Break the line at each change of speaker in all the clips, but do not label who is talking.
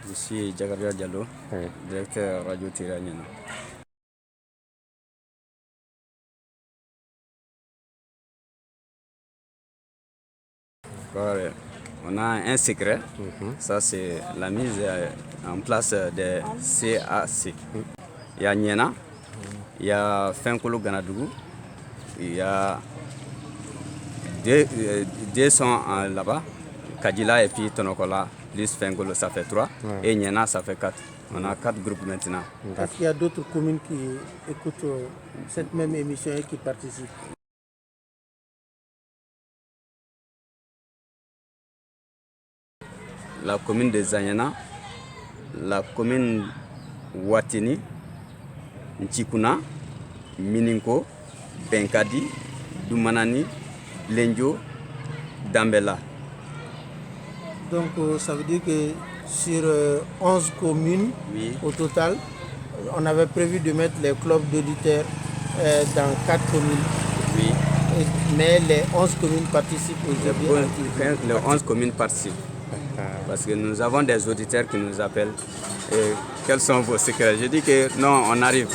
Je suis Jagaria Diallo, directeur Radio Tiraniana. On a un secret, ça c'est la mise en place des CAC. Il y a Niena, il y a Fenkolo Ganadougou, il y a deux sont là-bas, Kadila et puis Tonokola, plus Fenkolo ça fait 3, et Niena ça fait 4. On a 4 groupes maintenant.
Est-ce qu'il y a d'autres communes qui écoutent cette même émission et qui participent?
La commune de Zanyana, la commune Watini, Nchikuna, Mininko, Benkadi, Doumanani, Lenjo, Dambela.
Donc ça veut dire que sur 11 communes au total, on avait prévu de mettre les clubs d'auditeurs dans 4 communes.
Oui.
Mais les 11 communes participent aujourd'hui.
Les 11 communes participent. Parce que nous avons des auditeurs qui nous appellent. Et quels sont vos secrets? Je dis que non, on arrive.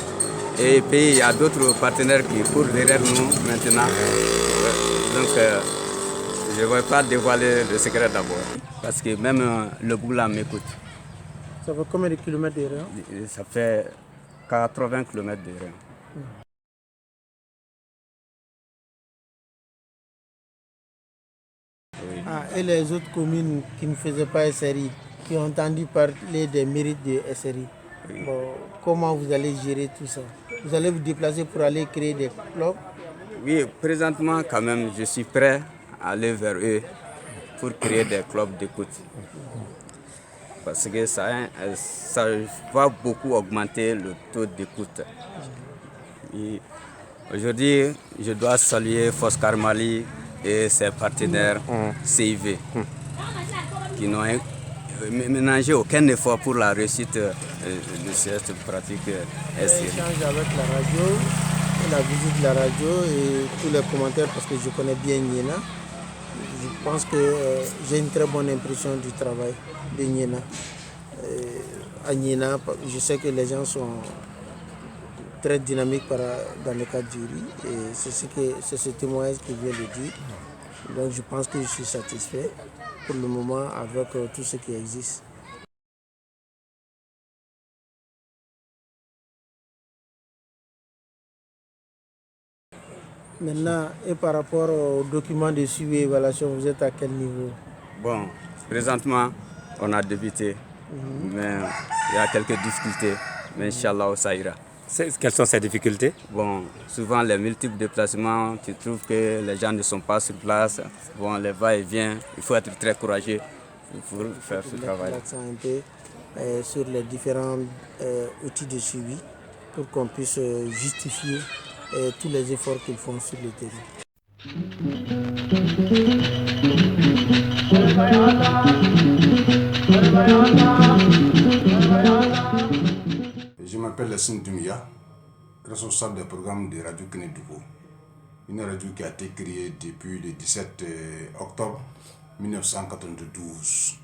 Et puis il y a d'autres partenaires qui courent derrière nous maintenant. Donc je ne vais pas dévoiler le secret d'abord. Parce que même le Boula m'écoute.
Ça fait combien de kilomètres de Réun?
Ça fait 80 km de Réun. Oui.
Et les autres communes qui ne faisaient pas SRI, qui ont entendu parler des mérites de SRI, comment vous allez gérer tout ça? Vous allez vous déplacer pour aller créer des clubs?
Oui, présentement quand même, je suis prêt à aller vers eux pour créer des clubs d'écoute. Parce que ça va beaucoup augmenter le taux d'écoute. Aujourd'hui, je dois saluer Foscar Mali et ses partenaires CIV qui n'ont ménagé aucun effort pour la réussite de cette pratique SRI.
J'échange avec la radio, la visite de la radio et tous les commentaires parce que je connais bien Niena. Je pense que j'ai une très bonne impression du travail de Niena. À Niena, je sais que les gens sont très dynamiques dans le cadre du riz et c'est ce témoignage que vient de dire. Donc je pense que je suis satisfait pour le moment avec tout ce qui existe. Maintenant, et par rapport aux documents de suivi et évaluation, vous êtes à quel niveau?
Bon, présentement, on a débuté, mais il y a quelques difficultés, mais Inch'Allah, ça ira.
Quelles sont ces difficultés?
Bon, souvent les multiples déplacements, tu trouves que les gens ne sont pas sur place. Bon, les va-et-vient, il faut être très courageux pour faire ce travail.
L'accent un peu sur les différents outils de suivi pour qu'on puisse justifier tous les efforts qu'ils font sur le terrain.
Je m'appelle Lassine Doumia, responsable des programmes de Radio Kénédougou, une radio qui a été créée depuis le 17 octobre 1992.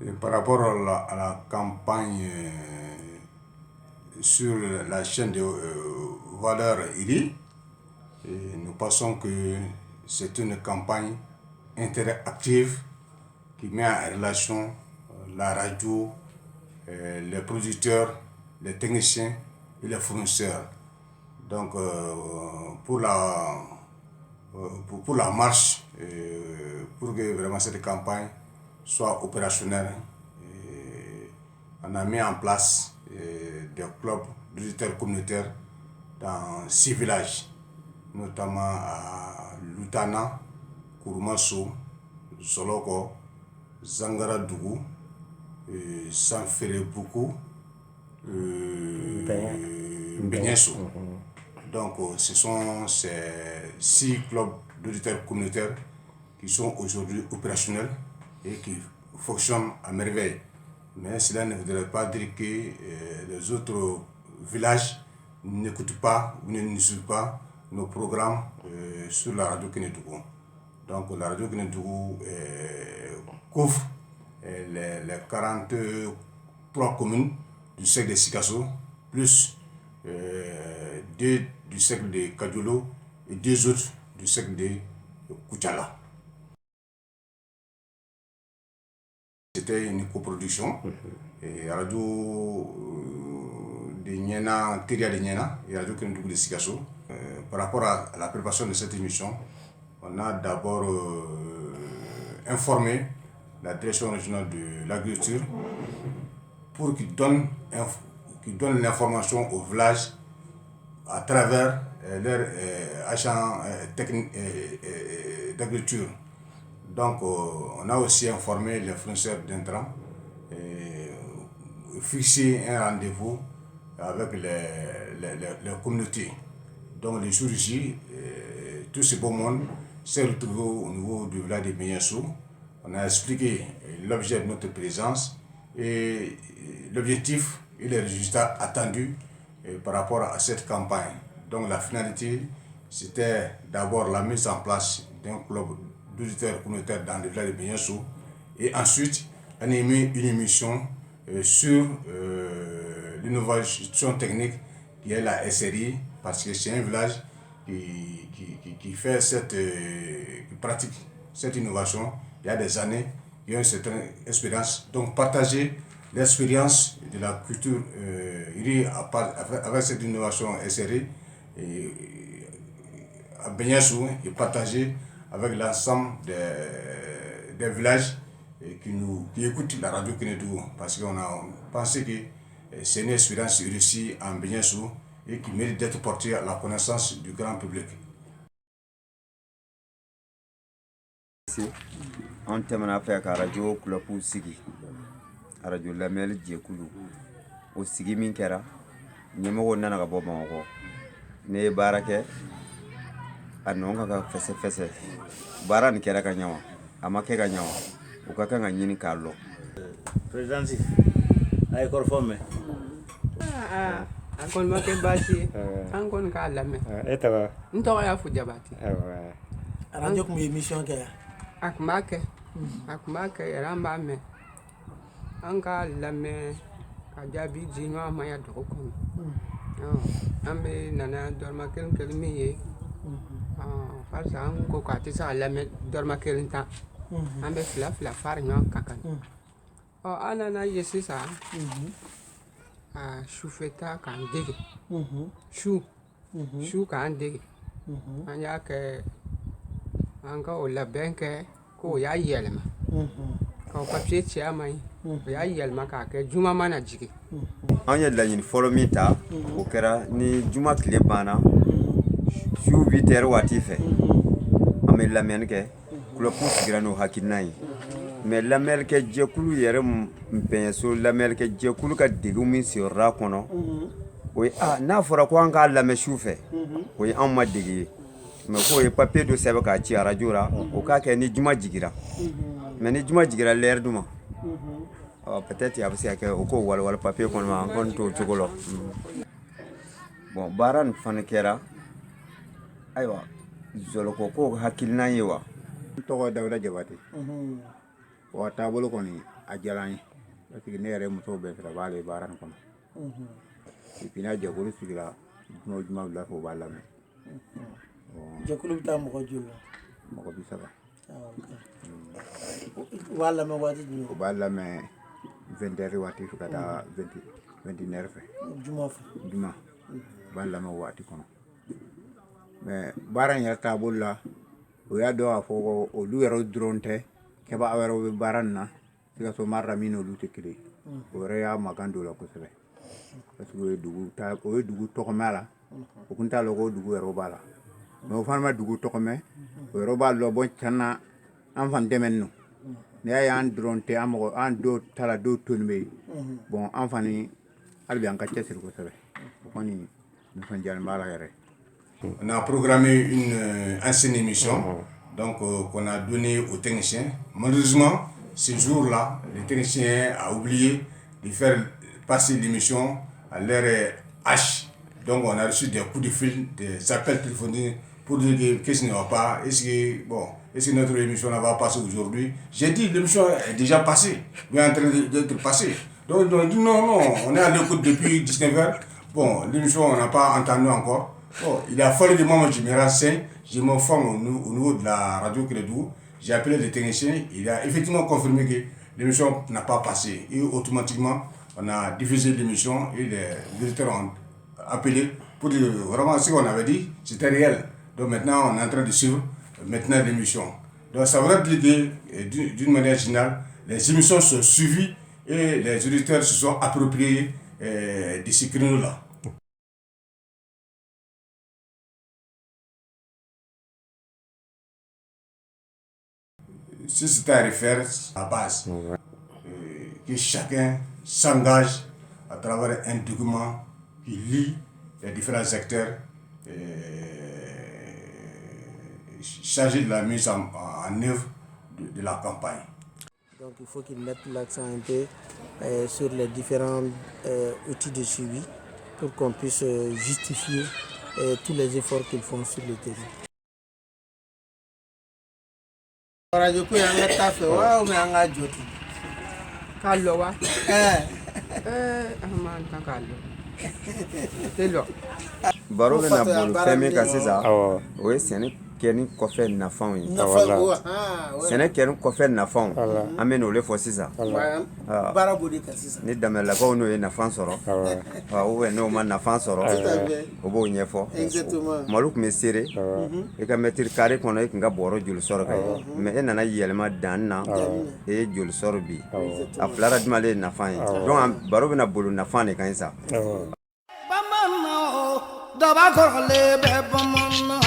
Et par rapport à la campagne sur la chaîne de valeur IRI, nous pensons que c'est une campagne interactive qui met en relation la radio, les producteurs, les techniciens et les fournisseurs. Donc pour la marche, pour que vraiment cette campagne soit opérationnelle, on a mis en place des clubs d'auditeurs communautaires dans 6 villages, notamment à Lutana, Kouroumasso, Soloko, Zangara-Dougou, Sanfere-Boukou, Benyesso. Donc ce sont ces 6 clubs d'auditeurs communautaires qui sont aujourd'hui opérationnels et qui fonctionnent à merveille. mais cela ne voudrait pas dire que les autres villages n'écoutent pas ou ne suivent pas nos programmes sur la radio Kénédougou. Donc la radio Kénédougou couvre les 43 communes du cercle de Sikasso, plus 2 du cercle de Kadjolo et 2 autres du cercle de Koutiala. C'était une coproduction. Et radio de Niena, Teria de Niena et radio Kénédougou de Sikasso. Par rapport à la préparation de cette émission, on a d'abord informé la direction régionale de l'agriculture pour qu'ils donnent l'information au village à travers leurs agents techniques d'agriculture. Donc, on a aussi informé les fournisseurs d'intrants et fixé un rendez-vous avec les communautés. Donc, les jours ici, tout ce beau monde s'est retrouvé au niveau du village de Benyassou. On a expliqué l'objet de notre présence et l'objectif et les résultats attendus par rapport à cette campagne. Donc, la finalité, c'était d'abord la mise en place d'un club d'auditeurs communautaires dans le village de Benyassou et ensuite animer une émission sur l'innovation technique qui est la SRI, parce que c'est un village qui fait qui pratique cette innovation il y a des années, il y a une certaine expérience. Donc partager l'expérience de la culture avec cette innovation SRI à Benyassou et partager avec l'ensemble des villages qui écoutent la radio Kénédougou, parce qu'on a pensé que c'est une expérience réussie en Benyassou et qui mérite d'être portée à la connaissance du grand public.
An tɛmɛna fɛ ka radio kulopu sigi radio lamɛnli jɛkulu o sigi min kɛra ɲɛmɔgɔw nana ka bɔ Bamakɔ ne ye baara kɛ a nɔ ka fɛsɛfɛsɛ baara nin kɛra ka ɲɛ wa a ma kɛ ka ɲɛ wa o ka kan ka ɲini k'a lɔ
présidence a ye kɔrɔfɔ mɛn
a kɔni ma kɛ baasi ye an kɔni k'a lamɛn
e tɔgɔ
n tɔgɔ y'a fo Jabate
radio tun bɛ émission kɛ yan
a tun b'a kɛ yɛrɛ an b'a mɛn an k'a lamɛn ka jaabi di ɲɔgɔn ma ya dugu kɔnɔ an bɛ nana dɔrɔmɛ kelen min ye parce an ko k'a tɛ se ka lamɛn dɔrɔmɛ kelen tan an bɛ fila fara ɲɔgɔn kan kan an nana ye sisan sufɛta k'an dege su k'an dege an y'a kɛ an ka o labɛn kɛ ko o y'a yɛlɛma ka o papiye ci a ma ye o y'a yɛlɛma k'a kɛ juma mana jigin
an ye laɲini fɔlɔ min ta o kɛra ni juma tile banna su 8 heures waati fɛ an bɛ lamɛnni kɛ kulopu sigira n'o hakilina ye mais lamɛnnikɛ jɛkulu yɛrɛ Benyassou lamɛnnikɛ jɛkulu ka degun min sɔrɔla kɔnɔ o ye n'a fɔra ko an k'a lamɛn su fɛ o ye anw ma dege ye mais k'o ye papier dɔ sɛbɛn k'a ci radio la o k'a kɛ ni juma jigira mais ni juma jigira l'heure duma peut-être a bɛ se ka kɛ o k'o walawala papier kɔnɔ an kɔni t'o cogo la bon baara nin fana kɛra ayiwa Zoloko ko hakilina ye wa
n tɔgɔ Dawuda Jabate wa taabolo kɔni a diyara n ye parce que ne yɛrɛ muso bɛɛ fɛ b'ale baara nin kɔnɔ et puis n'a jɛkulu sigira juma o juma wula fɛ o b'a lamɛn
jɛkulu bɛ taa mɔgɔ joli la
mɔgɔ 30
u b'a lamɛn waati jumɛn
o b'a lamɛn 20 heures waati fɛ ka taa 21 heures fɛ
juma fɛ
juma u b'a lamɛn o waati kɔnɔ mais baara in yɛrɛ taabolo la o y'a dɔn k'a fɔ ko olu yɛrɛ dɔrɔn tɛ kɛbaga wɛrɛw bɛ baara nin na Sikaso mara la min n'olu tɛ kelen ye o yɛrɛ y'a makan don o la kosɛbɛ parce que o ye dugu tɔgɔmɛ a la o tun t'a lɔn ko dugu yɛrɛ b'a la mais o fana ma dugu tɔgɔmɛ o yɛrɛ b'a lɔn bon tiɲɛ na an fan dɛmɛni no n'i y'a ye an dɔrɔn tɛ an dɔw ta la dɔw tolen bɛ yen bon an fani hali bi an ka cɛsiri kosɛbɛ o kɔni nisɔndiyalen b'a la yɛrɛ.
On a programmé une ancienne émission donc qu'on a donnée aux techniciens. Malheureusement, ce jour-là, le technicien a oublié de faire passer l'émission à l'heure H. Donc on a reçu des coups de fil, des appels téléphoniques pour dire que qu'est-ce qui ne va pas, est-ce que notre émission va passer aujourd'hui. J'ai dit l'émission est déjà passée, elle est en train d'être passée. Donc on dit non, on est à l'écoute depuis 19h. Bon, l'émission on n'a pas entendu encore. Bon, il a fallu que moi je me renseigne, je me forme au niveau de la radio Crédou. J'ai appelé le technicien, il a effectivement confirmé que l'émission n'a pas passé. Et automatiquement, on a diffusé l'émission et les visiteurs ont appelé pour dire vraiment ce qu'on avait dit, c'était réel. Donc maintenant, on est en train de suivre maintenant l'émission. Donc ça veut dire que d'une manière générale, les émissions sont suivies et les auditeurs se sont appropriés de ce créneau-là. Si c'est à refaire, à la base, que chacun s'engage à travers un document qui lie les différents acteurs chargés de la mise en œuvre de la campagne.
Donc il faut qu'ils mettent l'accent un peu sur les différents outils de suivi pour qu'on puisse justifier tous les efforts qu'ils font sur le terrain.
Baro bɛ na bolo fɛn min kan sisan o ye sɛnɛ kɛni kɔfɛ nafanw ye sɛnɛ kɛni kɔfɛ nafanw an bɛ n'o fɔ sisan ni damelakaw n'o ye nafa sɔrɔ n'o ma nafa sɔrɔ o b'o ɲɛfɔ malo tun bɛ seere i ka mɛtiri kare kɔnɔ i tun ka bɔrɔ joli sɔrɔ ka ye mais e nana yɛlɛma dan na e ye joli sɔrɔ bi a filara jumɛn ye nafa ye donc baro bɛ na bolo nafa de kan sisan. Daba kɔrɔlen bɛ bamanan